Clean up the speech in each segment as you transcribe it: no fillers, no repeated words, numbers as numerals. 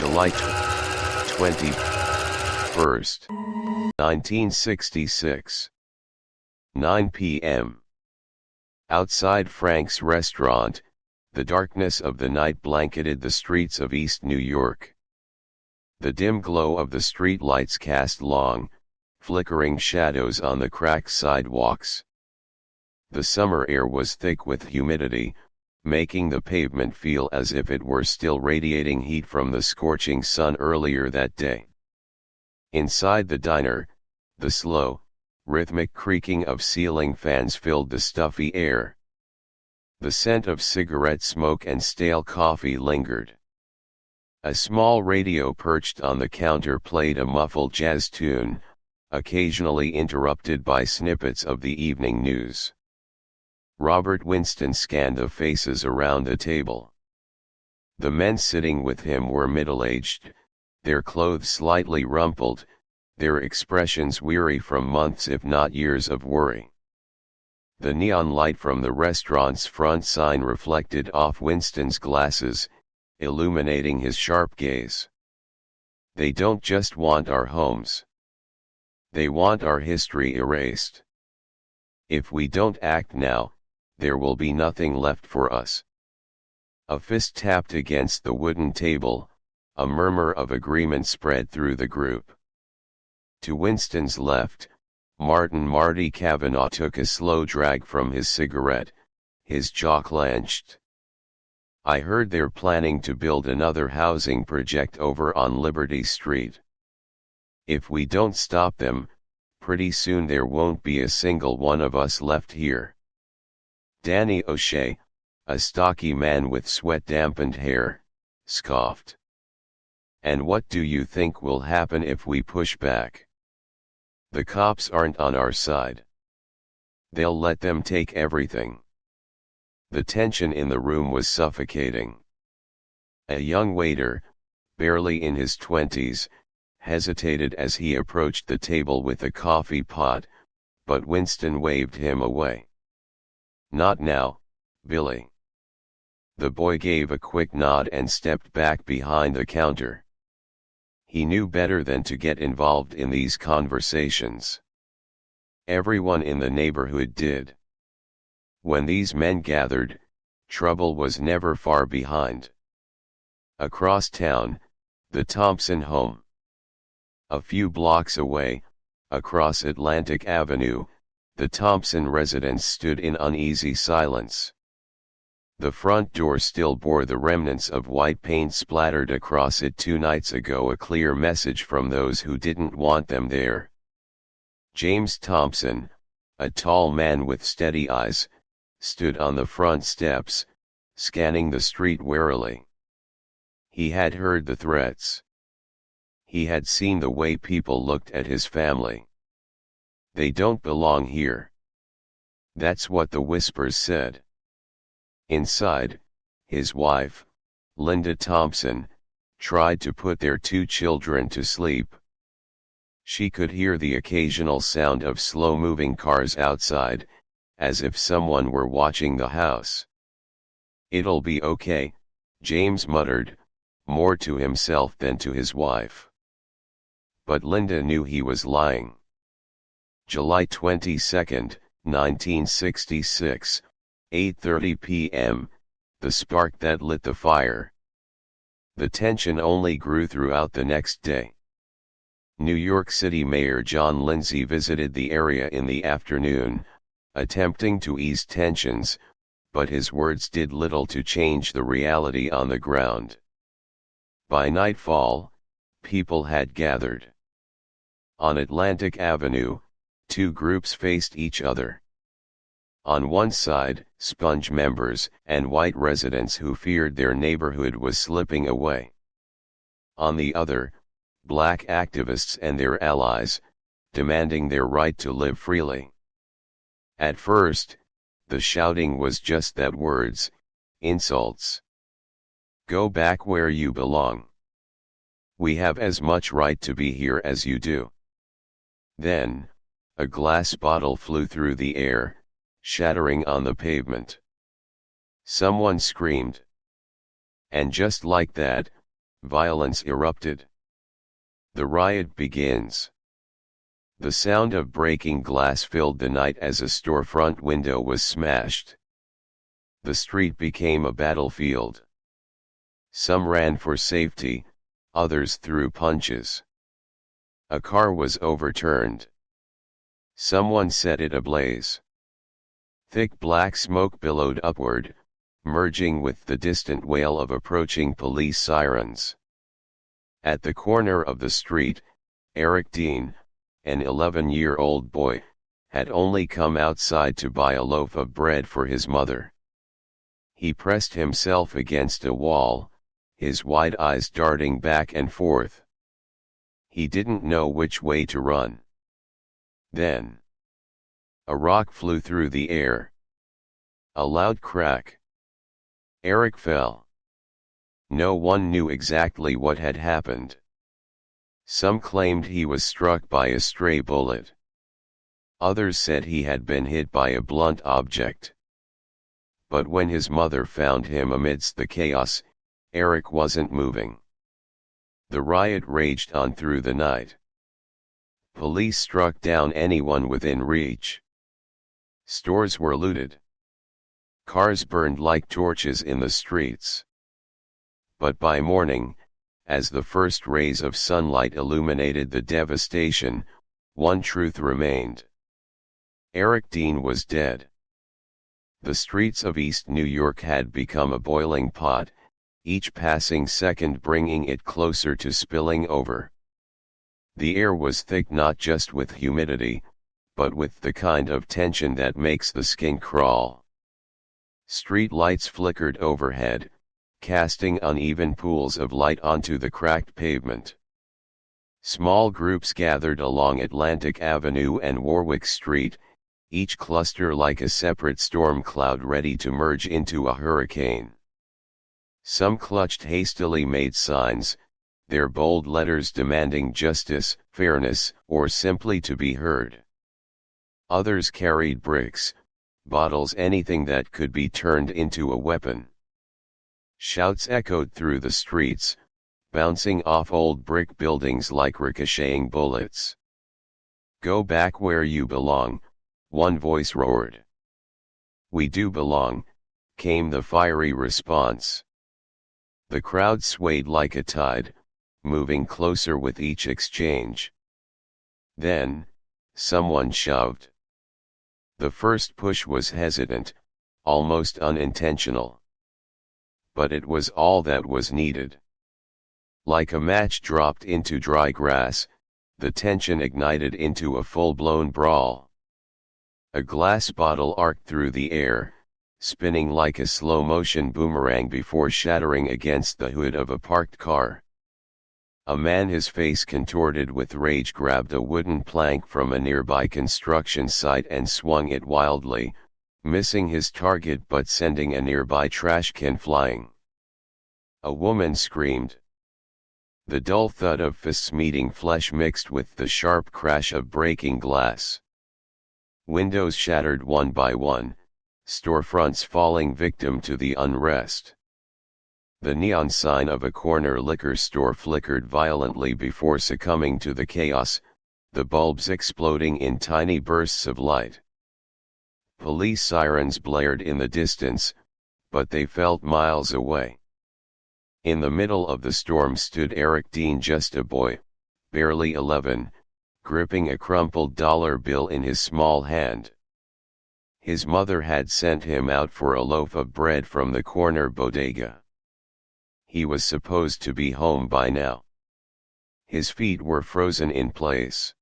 July 21st, 1966. 9 p.m. Outside Frank's restaurant, the darkness of the night blanketed the streets of East New York. The dim glow of the streetlights cast long, flickering shadows on the cracked sidewalks. The summer air was thick with humidity, making the pavement feel as if it were still radiating heat from the scorching sun earlier that day. Inside the diner, the slow, rhythmic creaking of ceiling fans filled the stuffy air. The scent of cigarette smoke and stale coffee lingered. A small radio perched on the counter played a muffled jazz tune, occasionally interrupted by snippets of the evening news. Robert Winston scanned the faces around the table. The men sitting with him were middle-aged, their clothes slightly rumpled, their expressions weary from months if not years of worry. The neon light from the restaurant's front sign reflected off Winston's glasses, illuminating his sharp gaze. They don't just want our homes. They want our history erased. If we don't act now, there will be nothing left for us. A fist tapped against the wooden table, a murmur of agreement spread through the group. To Winston's left, Marty Kavanaugh took a slow drag from his cigarette, his jaw clenched. I heard they're planning to build another housing project over on Liberty Street. If we don't stop them, pretty soon there won't be a single one of us left here. Danny O'Shea, a stocky man with sweat-dampened hair, scoffed. And what do you think will happen if we push back? The cops aren't on our side. They'll let them take everything. The tension in the room was suffocating. A young waiter, barely in his 20s, hesitated as he approached the table with a coffee pot, but Winston waved him away. Not now, Billy. The boy gave a quick nod and stepped back behind the counter. He knew better than to get involved in these conversations. Everyone in the neighborhood did. When these men gathered, trouble was never far behind. Across town, the Thompson home. A few blocks away, across Atlantic Avenue, the Thompson residence stood in uneasy silence. The front door still bore the remnants of white paint splattered across it 2 nights ago, a clear message from those who didn't want them there. James Thompson, a tall man with steady eyes, stood on the front steps, scanning the street warily. He had heard the threats. He had seen the way people looked at his family. They don't belong here. That's what the whispers said. Inside, his wife, Linda Thompson, tried to put their 2 children to sleep. She could hear the occasional sound of slow-moving cars outside, as if someone were watching the house. It'll be okay, James muttered, more to himself than to his wife. But Linda knew he was lying. July 22, 1966. 8:30 p.m., the spark that lit the fire. The tension only grew throughout the next day. New York City Mayor John Lindsay visited the area in the afternoon, attempting to ease tensions, but his words did little to change the reality on the ground. By nightfall, people had gathered. On Atlantic Avenue, 2 groups faced each other. On one side, Sponge members and white residents who feared their neighborhood was slipping away. On the other, black activists and their allies, demanding their right to live freely. At first, the shouting was just that, words, insults. Go back where you belong. We have as much right to be here as you do. Then, a glass bottle flew through the air, shattering on the pavement. Someone screamed. And just like that, Violence erupted. The riot begins. The sound of breaking glass filled the night as a storefront window was smashed. The street became a battlefield. Some ran for safety, others threw punches. A car was overturned. Someone set it ablaze. Thick black smoke billowed upward, merging with the distant wail of approaching police sirens. At the corner of the street, Eric Dean, an 11-year-old boy, had only come outside to buy a loaf of bread for his mother. He pressed himself against a wall, his wide eyes darting back and forth. He didn't know which way to run. Then a rock flew through the air. A loud crack. Eric fell. No one knew exactly what had happened. Some claimed he was struck by a stray bullet. Others said he had been hit by a blunt object. But when his mother found him amidst the chaos, Eric wasn't moving. The riot raged on through the night. Police struck down anyone within reach. Stores were looted. Cars burned like torches in the streets. But by morning, as the first rays of sunlight illuminated the devastation, one truth remained. Eric Dean was dead. The streets of East New York had become a boiling pot, each passing second bringing it closer to spilling over. The air was thick not just with humidity, but with the kind of tension that makes the skin crawl. Street lights flickered overhead, casting uneven pools of light onto the cracked pavement. Small groups gathered along Atlantic Avenue and Warwick Street, each cluster like a separate storm cloud ready to merge into a hurricane. Some clutched hastily made signs, their bold letters demanding justice, fairness, or simply to be heard. Others carried bricks, bottles, anything that could be turned into a weapon. Shouts echoed through the streets, bouncing off old brick buildings like ricocheting bullets. "Go back where you belong," one voice roared. "We do belong," came the fiery response. The crowd swayed like a tide, moving closer with each exchange. Then, someone shoved. The first push was hesitant, almost unintentional. But it was all that was needed. Like a match dropped into dry grass, the tension ignited into a full-blown brawl. A glass bottle arced through the air, spinning like a slow-motion boomerang before shattering against the hood of a parked car. A man, his face contorted with rage, grabbed a wooden plank from a nearby construction site and swung it wildly, missing his target but sending a nearby trash can flying. A woman screamed. The dull thud of fists meeting flesh mixed with the sharp crash of breaking glass. Windows shattered one by one, storefronts falling victim to the unrest. The neon sign of a corner liquor store flickered violently before succumbing to the chaos, the bulbs exploding in tiny bursts of light. Police sirens blared in the distance, but they felt miles away. In the middle of the storm stood Eric Dean, just a boy, barely 11, gripping a crumpled dollar bill in his small hand. His mother had sent him out for a loaf of bread from the corner bodega. He was supposed to be home by now. His feet were frozen in place.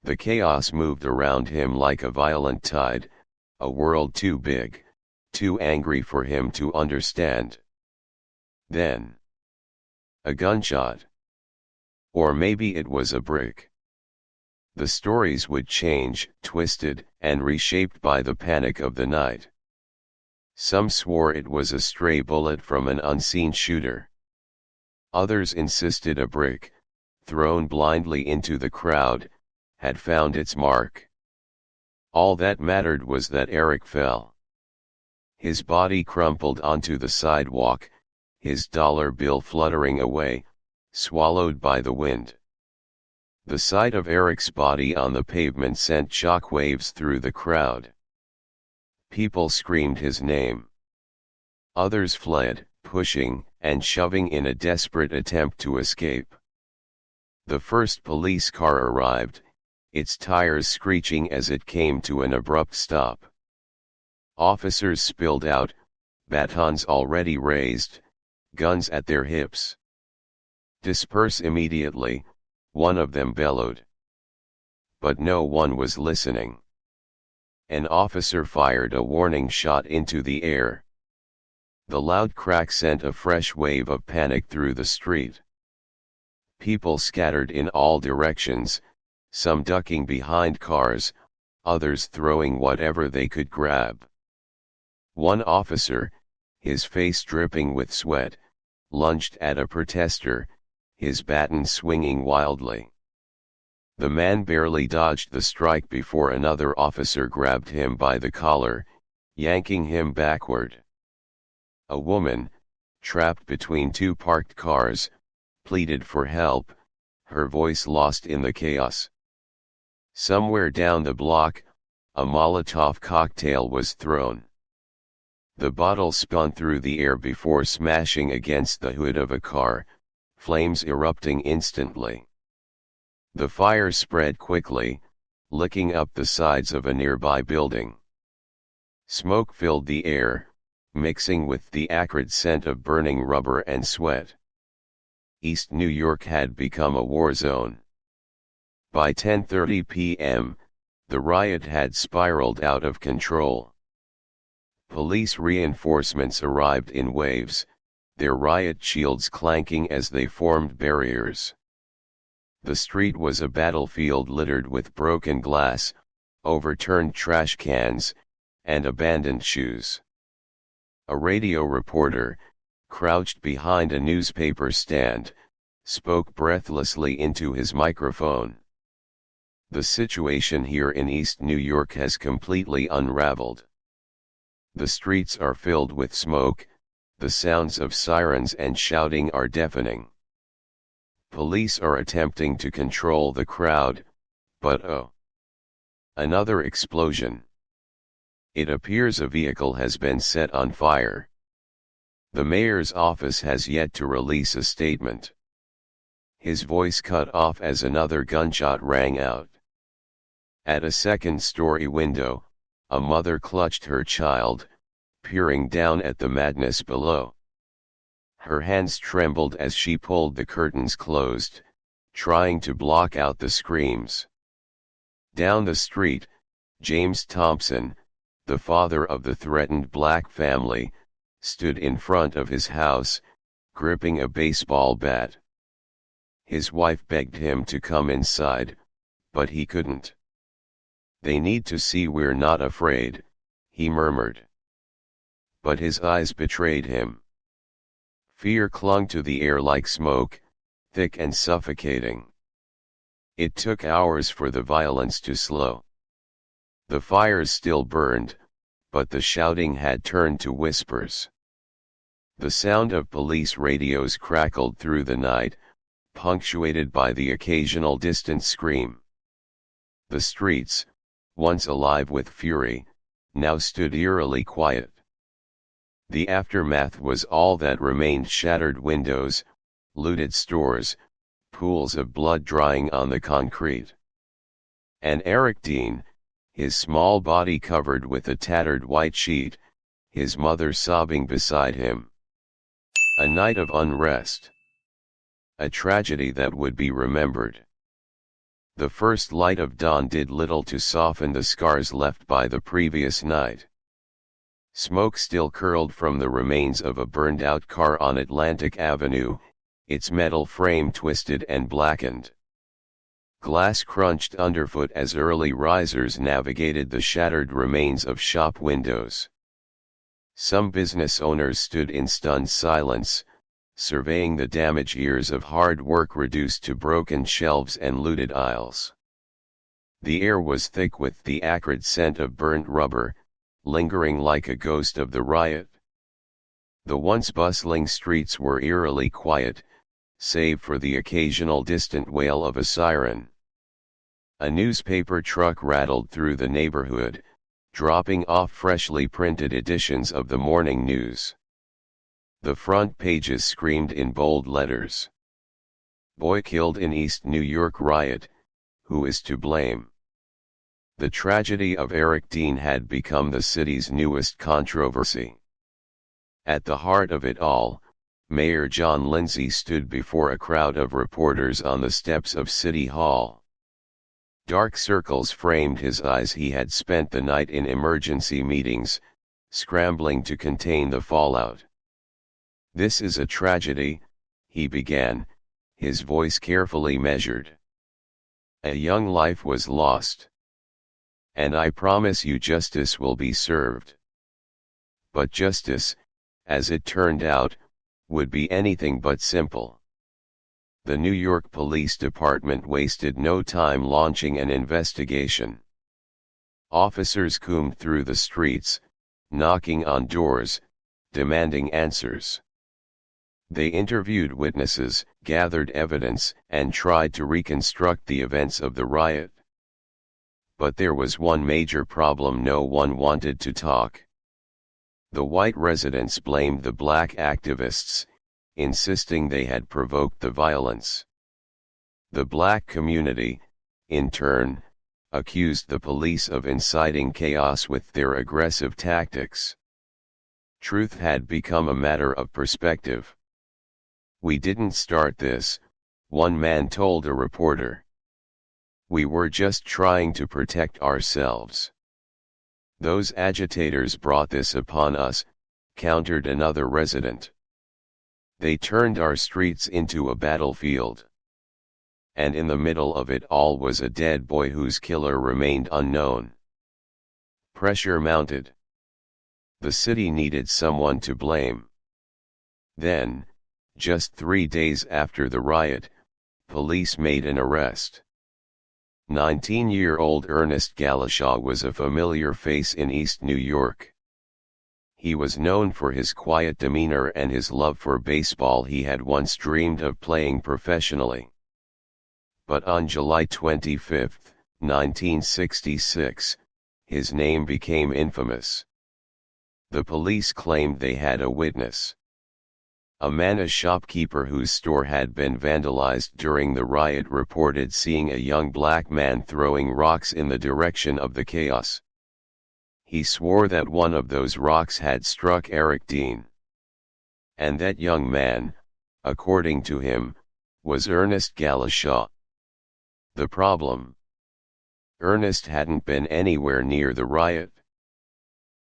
The chaos moved around him like a violent tide, a world too big, too angry for him to understand. Then, a gunshot. Or maybe it was a brick. The stories would change, twisted, and reshaped by the panic of the night. Some swore it was a stray bullet from an unseen shooter. Others insisted a brick, thrown blindly into the crowd, had found its mark. All that mattered was that Eric fell. His body crumpled onto the sidewalk, his dollar bill fluttering away, swallowed by the wind. The sight of Eric's body on the pavement sent shockwaves through the crowd. People screamed his name. Others fled, pushing and shoving in a desperate attempt to escape. The first police car arrived, its tires screeching as it came to an abrupt stop. Officers spilled out, batons already raised, guns at their hips. "Disperse immediately," one of them bellowed. But no one was listening. An officer fired a warning shot into the air. The loud crack sent a fresh wave of panic through the street. People scattered in all directions, some ducking behind cars, others throwing whatever they could grab. One officer, his face dripping with sweat, lunged at a protester, his baton swinging wildly. The man barely dodged the strike before another officer grabbed him by the collar, yanking him backward. A woman, trapped between two parked cars, pleaded for help, her voice lost in the chaos. Somewhere down the block, a Molotov cocktail was thrown. The bottle spun through the air before smashing against the hood of a car, flames erupting instantly. The fire spread quickly, licking up the sides of a nearby building. Smoke filled the air, mixing with the acrid scent of burning rubber and sweat. East New York had become a war zone. By 10:30 p.m., the riot had spiraled out of control. Police reinforcements arrived in waves, their riot shields clanking as they formed barriers. The street was a battlefield littered with broken glass, overturned trash cans, and abandoned shoes. A radio reporter, crouched behind a newspaper stand, spoke breathlessly into his microphone. "The situation here in East New York has completely unraveled. The streets are filled with smoke, the sounds of sirens and shouting are deafening. Police are attempting to control the crowd, but oh! Another explosion. It appears a vehicle has been set on fire. The mayor's office has yet to release a statement." His voice cut off as another gunshot rang out. At a second-story window, a mother clutched her child, peering down at the madness below. Her hands trembled as she pulled the curtains closed, trying to block out the screams. Down the street, James Thompson, the father of the threatened black family, stood in front of his house, gripping a baseball bat. His wife begged him to come inside, but he couldn't. "They need to see we're not afraid," he murmured. But his eyes betrayed him. Fear clung to the air like smoke, thick and suffocating. It took hours for the violence to slow. The fires still burned, but the shouting had turned to whispers. The sound of police radios crackled through the night, punctuated by the occasional distant scream. The streets, once alive with fury, now stood eerily quiet. The aftermath was all that remained: shattered windows, looted stores, pools of blood drying on the concrete. And Eric Dean, his small body covered with a tattered white sheet, his mother sobbing beside him. A night of unrest. A tragedy that would be remembered. The first light of dawn did little to soften the scars left by the previous night. Smoke still curled from the remains of a burned-out car on Atlantic Avenue, its metal frame twisted and blackened. Glass crunched underfoot as early risers navigated the shattered remains of shop windows. Some business owners stood in stunned silence, surveying the damaged years of hard work reduced to broken shelves and looted aisles. The air was thick with the acrid scent of burnt rubber, lingering like a ghost of the riot. The once bustling streets were eerily quiet, save for the occasional distant wail of a siren. A newspaper truck rattled through the neighborhood, dropping off freshly printed editions of the morning news. The front pages screamed in bold letters. Boy killed in East New York riot, who is to blame? The tragedy of Eric Dean had become the city's newest controversy. At the heart of it all, Mayor John Lindsay stood before a crowd of reporters on the steps of City Hall. Dark circles framed his eyes. He had spent the night in emergency meetings, scrambling to contain the fallout. "This is a tragedy," he began, his voice carefully measured. "A young life was lost. And I promise you justice will be served." But justice, as it turned out, would be anything but simple. The New York Police Department wasted no time launching an investigation. Officers combed through the streets, knocking on doors, demanding answers. They interviewed witnesses, gathered evidence, and tried to reconstruct the events of the riot. But there was one major problem: no one wanted to talk. The white residents blamed the black activists, insisting they had provoked the violence. The black community, in turn, accused the police of inciting chaos with their aggressive tactics. Truth had become a matter of perspective. "We didn't start this," one man told a reporter. "We were just trying to protect ourselves." "Those agitators brought this upon us," countered another resident. "They turned our streets into a battlefield. And in the middle of it all was a dead boy whose killer remained unknown." Pressure mounted. The city needed someone to blame. Then, just 3 days after the riot, police made an arrest. 19-year-old Ernest Galashaw was a familiar face in East New York. He was known for his quiet demeanor and his love for baseball. He had once dreamed of playing professionally. But on July 25, 1966, his name became infamous. The police claimed they had a witness. A man, a shopkeeper whose store had been vandalized during the riot, reported seeing a young black man throwing rocks in the direction of the chaos. He swore that one of those rocks had struck Eric Dean. And that young man, according to him, was Ernest Galashaw. The problem? Ernest hadn't been anywhere near the riot.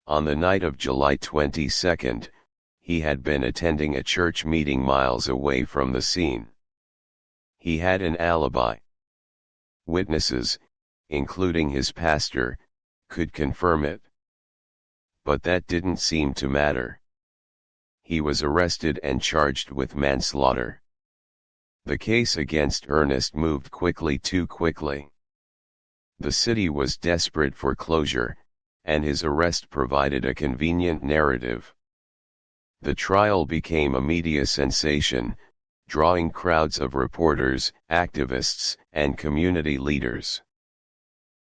On the night of July 22, he had been attending a church meeting miles away from the scene. He had an alibi. Witnesses, including his pastor, could confirm it. But that didn't seem to matter. He was arrested and charged with manslaughter. The case against Ernest moved quickly, too quickly. The city was desperate for closure, and his arrest provided a convenient narrative. The trial became a media sensation, drawing crowds of reporters, activists, and community leaders.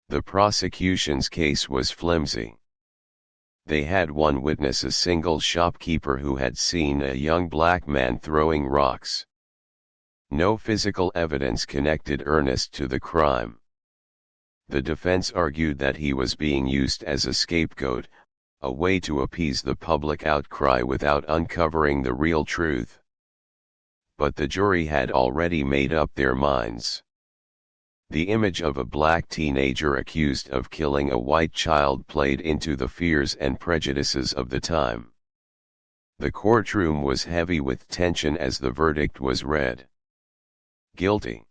The prosecution's case was flimsy. They had one witness, a single shopkeeper who had seen a young black man throwing rocks. No physical evidence connected Ernest to the crime. The defense argued that he was being used as a scapegoat, a way to appease the public outcry without uncovering the real truth. But the jury had already made up their minds. The image of a black teenager accused of killing a white child played into the fears and prejudices of the time. The courtroom was heavy with tension as the verdict was read. Guilty.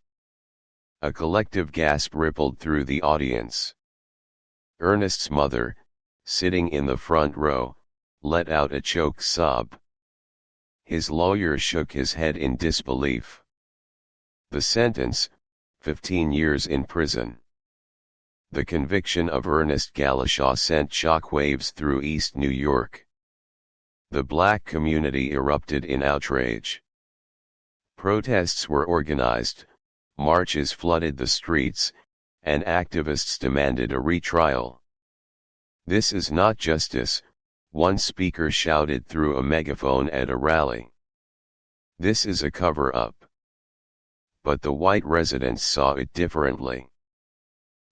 A collective gasp rippled through the audience. Ernest's mother, sitting in the front row, let out a choked sob. His lawyer shook his head in disbelief. The sentence, 15 years in prison. The conviction of Ernest Galashaw sent shockwaves through East New York. The black community erupted in outrage. Protests were organized, marches flooded the streets, and activists demanded a retrial. "This is not justice," one speaker shouted through a megaphone at a rally. "This is a cover-up." But the white residents saw it differently.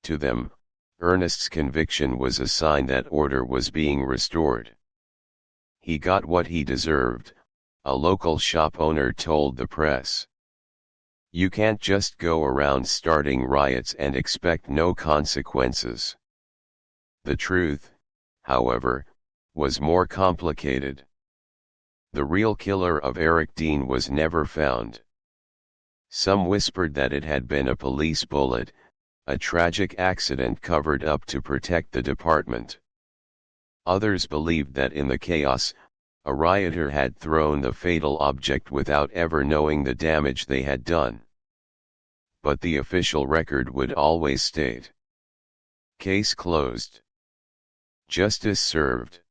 To them, Ernest's conviction was a sign that order was being restored. "He got what he deserved," a local shop owner told the press. "You can't just go around starting riots and expect no consequences." The truth, however, was more complicated. The real killer of Eric Dean was never found. Some whispered that it had been a police bullet, a tragic accident covered up to protect the department. Others believed that in the chaos, a rioter had thrown the fatal object without ever knowing the damage they had done. But the official record would always state, "Case closed. Justice served."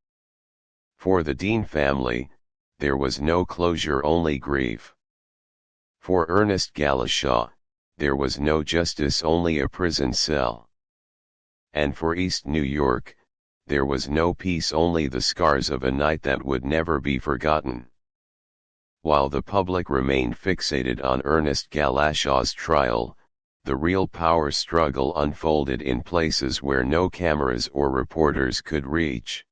For the Dean family, there was no closure, only grief. For Ernest Galashaw, there was no justice, only a prison cell. And for East New York, there was no peace, only the scars of a night that would never be forgotten. While the public remained fixated on Ernest Galashaw's trial, the real power struggle unfolded in places where no cameras or reporters could reach.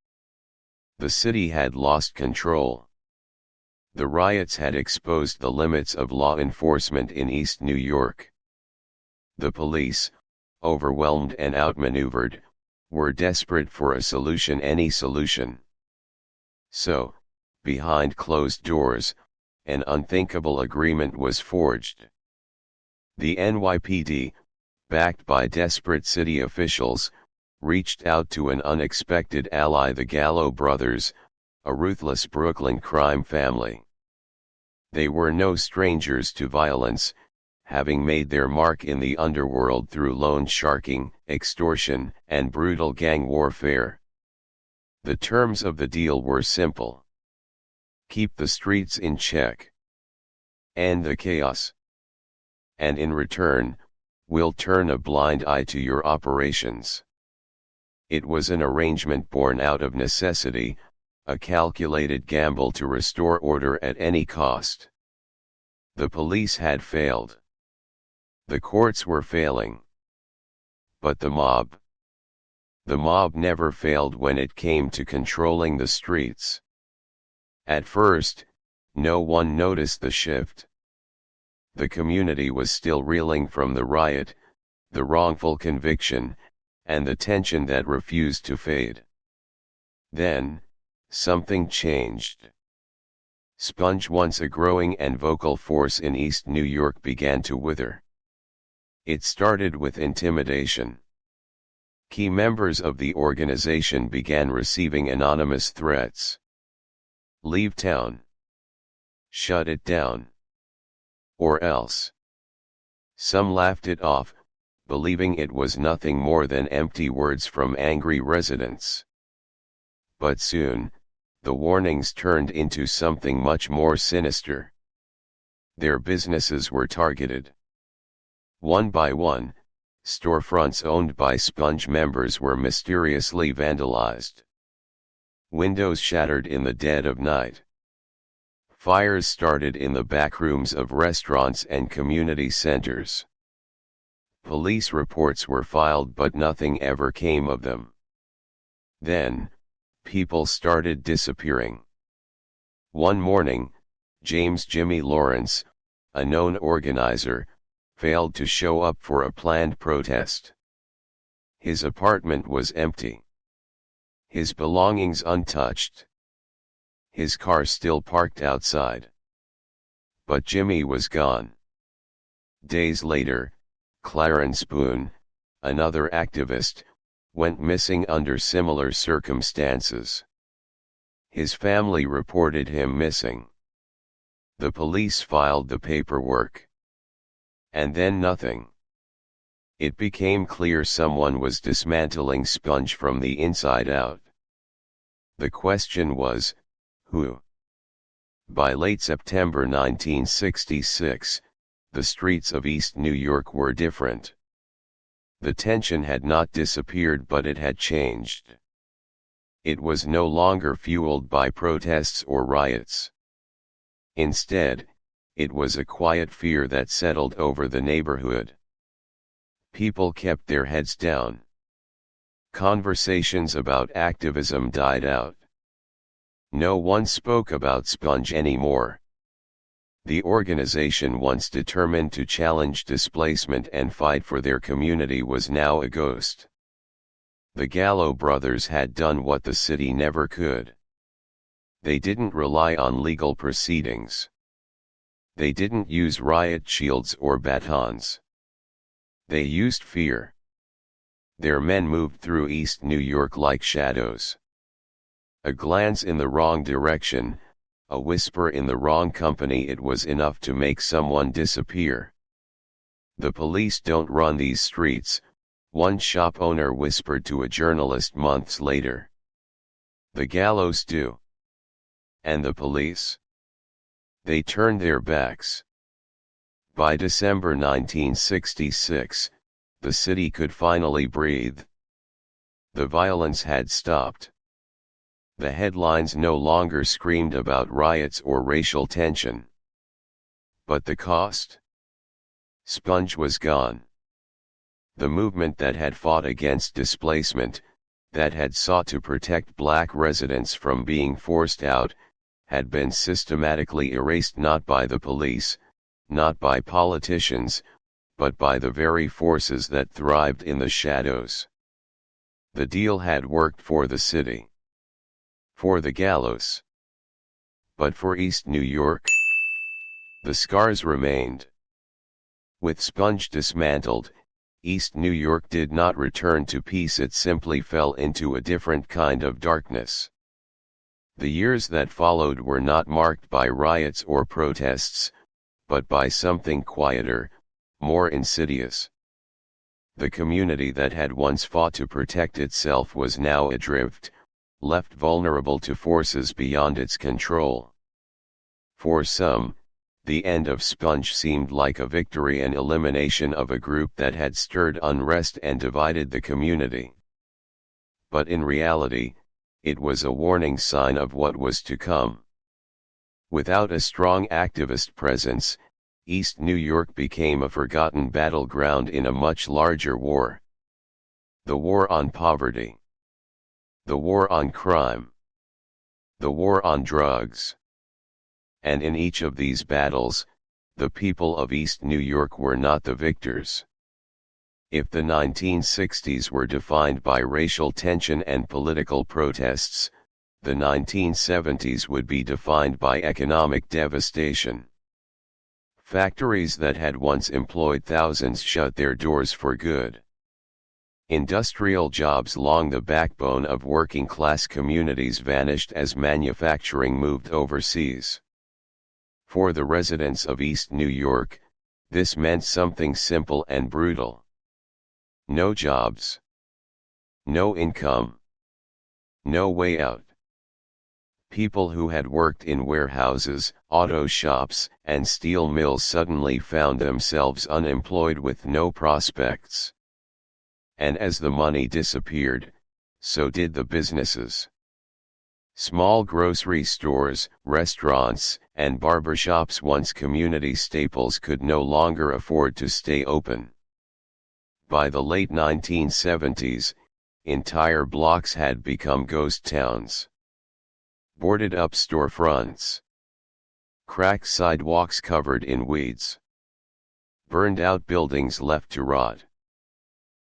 The city had lost control. The riots had exposed the limits of law enforcement in East New York. The police, overwhelmed and outmaneuvered, were desperate for a solution, any solution. So, behind closed doors, an unthinkable agreement was forged. The NYPD, backed by desperate city officials, reached out to an unexpected ally, the Gallo brothers, a ruthless Brooklyn crime family. They were no strangers to violence, having made their mark in the underworld through loan sharking, extortion, and brutal gang warfare. The terms of the deal were simple. Keep the streets in check. End the chaos. And in return, we'll turn a blind eye to your operations. It was an arrangement born out of necessity, a calculated gamble to restore order at any cost. The police had failed. The courts were failing. But the mob? The mob never failed when it came to controlling the streets. At first, no one noticed the shift. The community was still reeling from the riot, the wrongful conviction, and the tension that refused to fade. Then, something changed. Sponge, once a growing and vocal force in East New York, began to wither. It started with intimidation. Key members of the organization began receiving anonymous threats. "Leave town. Shut it down. Or else." Some laughed it off, believing it was nothing more than empty words from angry residents. But soon, the warnings turned into something much more sinister. Their businesses were targeted. One by one, storefronts owned by Sponge members were mysteriously vandalized. Windows shattered in the dead of night. Fires started in the back rooms of restaurants and community centers. Police reports were filed, but nothing ever came of them. Then, people started disappearing. One morning, James "Jimmy" Lawrence, a known organizer, failed to show up for a planned protest. His apartment was empty. His belongings untouched. His car still parked outside. But Jimmy was gone. Days later, Clarence Boone, another activist, went missing under similar circumstances. His family reported him missing. The police filed the paperwork. And then nothing. It became clear someone was dismantling Sponge from the inside out. The question was, Who? By late September 1966, the streets of East New York were different. The tension had not disappeared, but it had changed. It was no longer fueled by protests or riots. Instead, it was a quiet fear that settled over the neighborhood. People kept their heads down. Conversations about activism died out. No one spoke about Sponge anymore. The organization once determined to challenge displacement and fight for their community was now a ghost. The Gallo brothers had done what the city never could. They didn't rely on legal proceedings. They didn't use riot shields or batons. They used fear. Their men moved through East New York like shadows. A glance in the wrong direction, a whisper in the wrong company, it was enough to make someone disappear. The police don't run these streets, one shop owner whispered to a journalist months later. The Gallos do. And the police? They turned their backs. By December 1966, the city could finally breathe. The violence had stopped. The headlines no longer screamed about riots or racial tension. But the cost? Sponge was gone. The movement that had fought against displacement, that had sought to protect black residents from being forced out, had been systematically erased, not by the police, not by politicians, but by the very forces that thrived in the shadows. The deal had worked for the city. For the Gallos. But for East New York? The scars remained. With Sponge dismantled, East New York did not return to peace, it simply fell into a different kind of darkness. The years that followed were not marked by riots or protests, but by something quieter, more insidious. The community that had once fought to protect itself was now adrift, left vulnerable to forces beyond its control. For some, the end of Sponge seemed like a victory, an elimination of a group that had stirred unrest and divided the community. But in reality, it was a warning sign of what was to come. Without a strong activist presence, East New York became a forgotten battleground in a much larger war. The war on poverty. The war on crime. The war on drugs. And in each of these battles, the people of East New York were not the victors. If the 1960s were defined by racial tension and political protests, the 1970s would be defined by economic devastation. Factories that had once employed thousands shut their doors for good. Industrial jobs, long the backbone of working-class communities, vanished as manufacturing moved overseas. For the residents of East New York, this meant something simple and brutal. No jobs. No income. No way out. People who had worked in warehouses, auto shops, and steel mills suddenly found themselves unemployed with no prospects. And as the money disappeared, so did the businesses. Small grocery stores, restaurants, and barbershops, once community staples, could no longer afford to stay open. By the late 1970s, entire blocks had become ghost towns. Boarded up storefronts. Cracked sidewalks covered in weeds. Burned out buildings left to rot.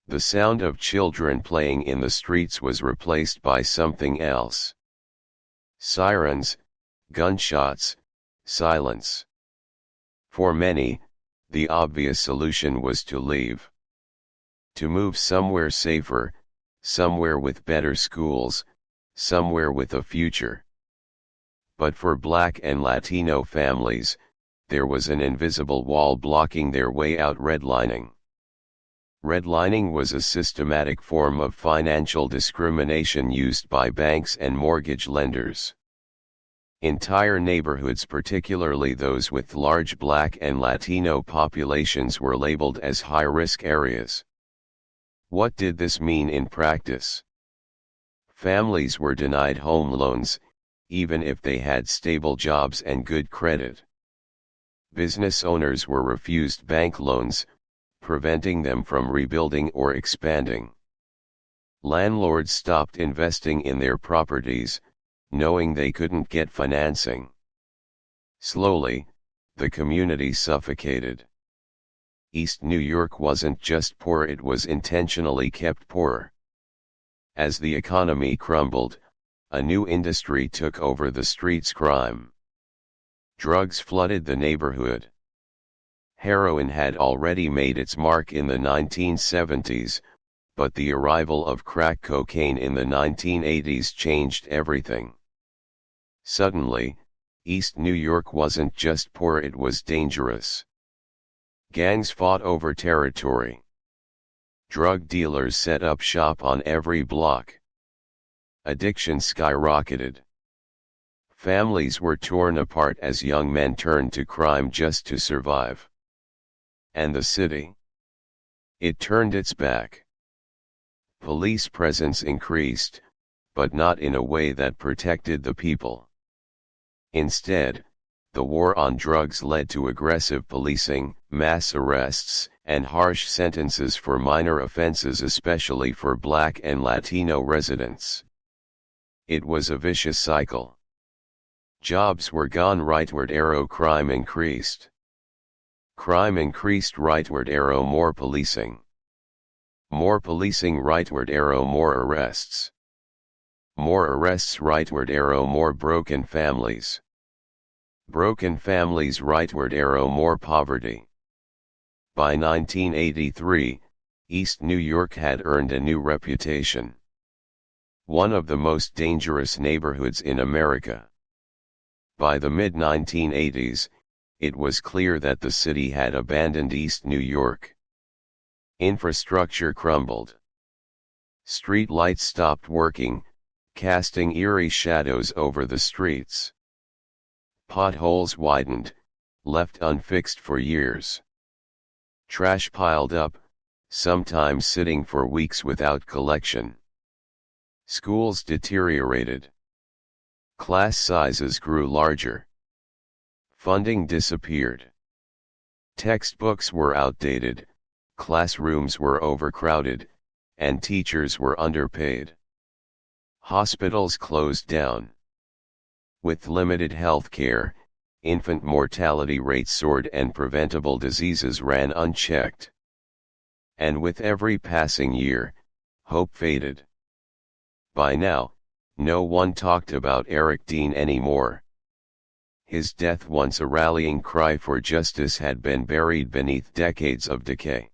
The sound of children playing in the streets was replaced by something else. Sirens, gunshots, silence. For many, the obvious solution was to leave. To move somewhere safer, somewhere with better schools, somewhere with a future. But for Black and Latino families, there was an invisible wall blocking their way out: redlining. Redlining was a systematic form of financial discrimination used by banks and mortgage lenders. Entire neighborhoods, particularly those with large Black and Latino populations, were labeled as high-risk areas. What did this mean in practice? Families were denied home loans, even if they had stable jobs and good credit. Business owners were refused bank loans, preventing them from rebuilding or expanding. Landlords stopped investing in their properties, knowing they couldn't get financing. Slowly, the community suffocated. East New York wasn't just poor, it was intentionally kept poor. As the economy crumbled, a new industry took over the streets: crime. Drugs flooded the neighborhood. Heroin had already made its mark in the 1970s, but the arrival of crack cocaine in the 1980s changed everything. Suddenly, East New York wasn't just poor, it was dangerous. Gangs fought over territory. Drug dealers set up shop on every block. Addiction skyrocketed. Families were torn apart as young men turned to crime just to survive. And the city? It turned its back. Police presence increased, but not in a way that protected the people. Instead, the war on drugs led to aggressive policing, mass arrests, and harsh sentences for minor offenses, especially for Black and Latino residents. It was a vicious cycle. Jobs were gone, rightward arrow, crime increased. Crime increased, rightward arrow, more policing. More policing, rightward arrow, more arrests. More arrests, rightward arrow, more broken families. Broken families, rightward arrow, more poverty. By 1983, East New York had earned a new reputation. One of the most dangerous neighborhoods in America. By the mid-1980s, it was clear that the city had abandoned East New York. Infrastructure crumbled. Street lights stopped working, casting eerie shadows over the streets. Potholes widened, left unfixed for years. Trash piled up, sometimes sitting for weeks without collection. Schools deteriorated. Class sizes grew larger. Funding disappeared. Textbooks were outdated, classrooms were overcrowded, and teachers were underpaid. Hospitals closed down. With limited health care, infant mortality rates soared and preventable diseases ran unchecked. And with every passing year, hope faded. By now, no one talked about Eric Dean anymore. His death, once a rallying cry for justice, had been buried beneath decades of decay.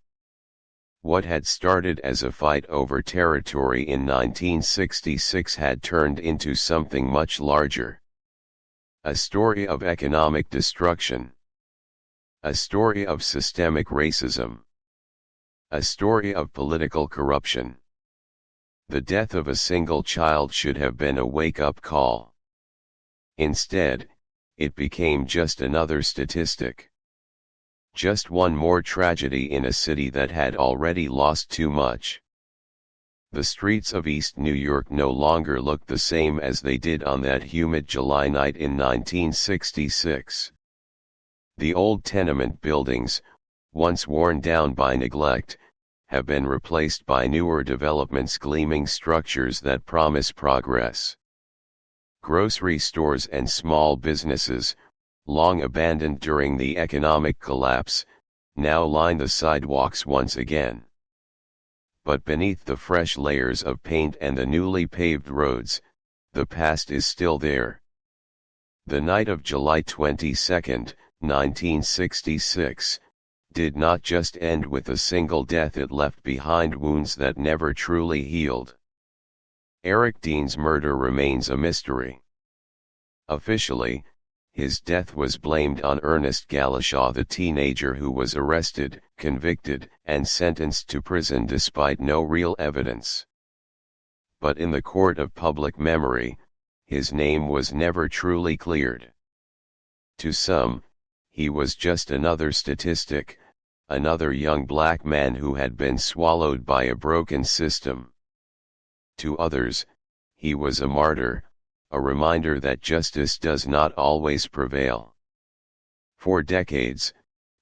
What had started as a fight over territory in 1966 had turned into something much larger. A story of economic destruction. A story of systemic racism. A story of political corruption. The death of a single child should have been a wake-up call. Instead, it became just another statistic. Just one more tragedy in a city that had already lost too much. The streets of East New York no longer looked the same as they did on that humid July night in 1966. The old tenement buildings, once worn down by neglect, have been replaced by newer developments, gleaming structures that promise progress. Grocery stores and small businesses, long abandoned during the economic collapse, now line the sidewalks once again. But beneath the fresh layers of paint and the newly paved roads, the past is still there. The night of July 22, 1966, did not just end with a single death, it left behind wounds that never truly healed. Eric Dean's murder remains a mystery. Officially, his death was blamed on Ernest Galashaw, the teenager who was arrested, convicted, and sentenced to prison despite no real evidence. But in the court of public memory, his name was never truly cleared. To some, he was just another statistic, another young black man who had been swallowed by a broken system. To others, he was a martyr, a reminder that justice does not always prevail. For decades,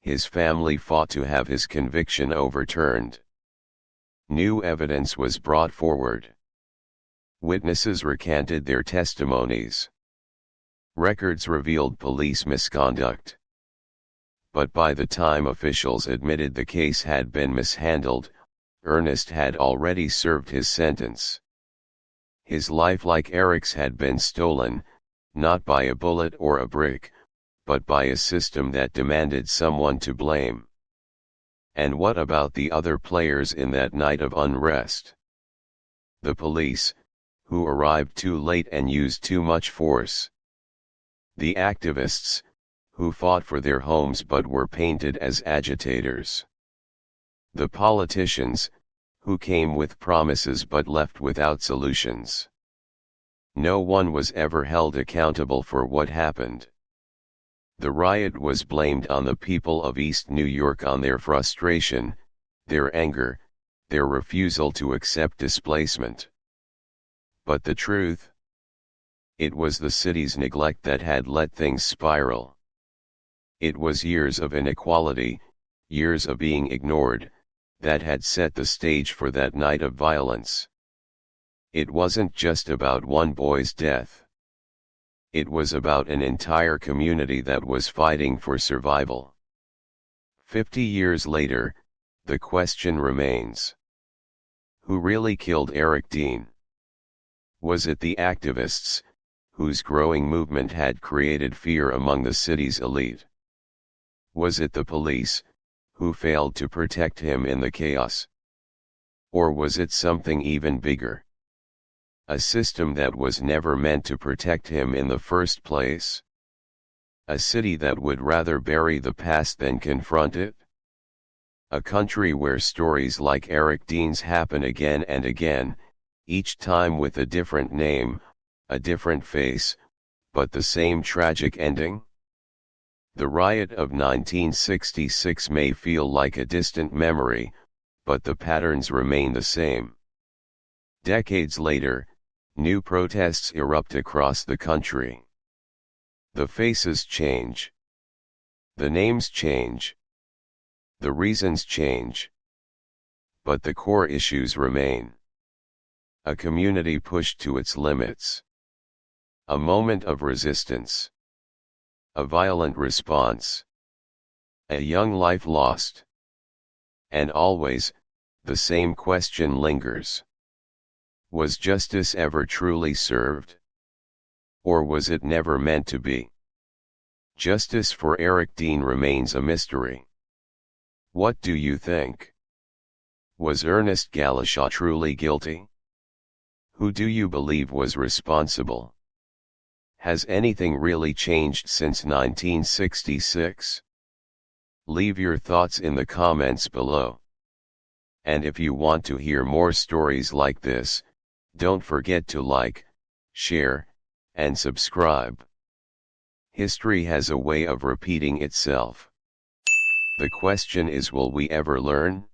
his family fought to have his conviction overturned. New evidence was brought forward. Witnesses recanted their testimonies. Records revealed police misconduct. But by the time officials admitted the case had been mishandled, Ernest had already served his sentence. His life, like Eric's, had been stolen, not by a bullet or a brick, but by a system that demanded someone to blame. And what about the other players in that night of unrest? The police, who arrived too late and used too much force. The activists, who fought for their homes but were painted as agitators. The politicians, who came with promises but left without solutions. No one was ever held accountable for what happened. The riot was blamed on the people of East New York, on their frustration, their anger, their refusal to accept displacement. But the truth? It was the city's neglect that had let things spiral. It was years of inequality, years of being ignored, that had set the stage for that night of violence. It wasn't just about one boy's death. It was about an entire community that was fighting for survival. 50 years later, the question remains: who really killed Eric Dean? Was it the activists, whose growing movement had created fear among the city's elite? Was it the police, who failed to protect him in the chaos? Or was it something even bigger? A system that was never meant to protect him in the first place? A city that would rather bury the past than confront it? A country where stories like Eric Dean's happen again and again, each time with a different name, a different face, but the same tragic ending? The riot of 1966 may feel like a distant memory, but the patterns remain the same. Decades later, new protests erupt across the country. The faces change. The names change. The reasons change. But the core issues remain. A community pushed to its limits. A moment of resistance. A violent response. A young life lost. And always, the same question lingers. Was justice ever truly served? Or was it never meant to be? Justice for Eric Dean remains a mystery. What do you think? Was Ernest Galasha truly guilty? Who do you believe was responsible? Has anything really changed since 1966? Leave your thoughts in the comments below. And if you want to hear more stories like this, don't forget to like, share, and subscribe. History has a way of repeating itself. The question is, will we ever learn?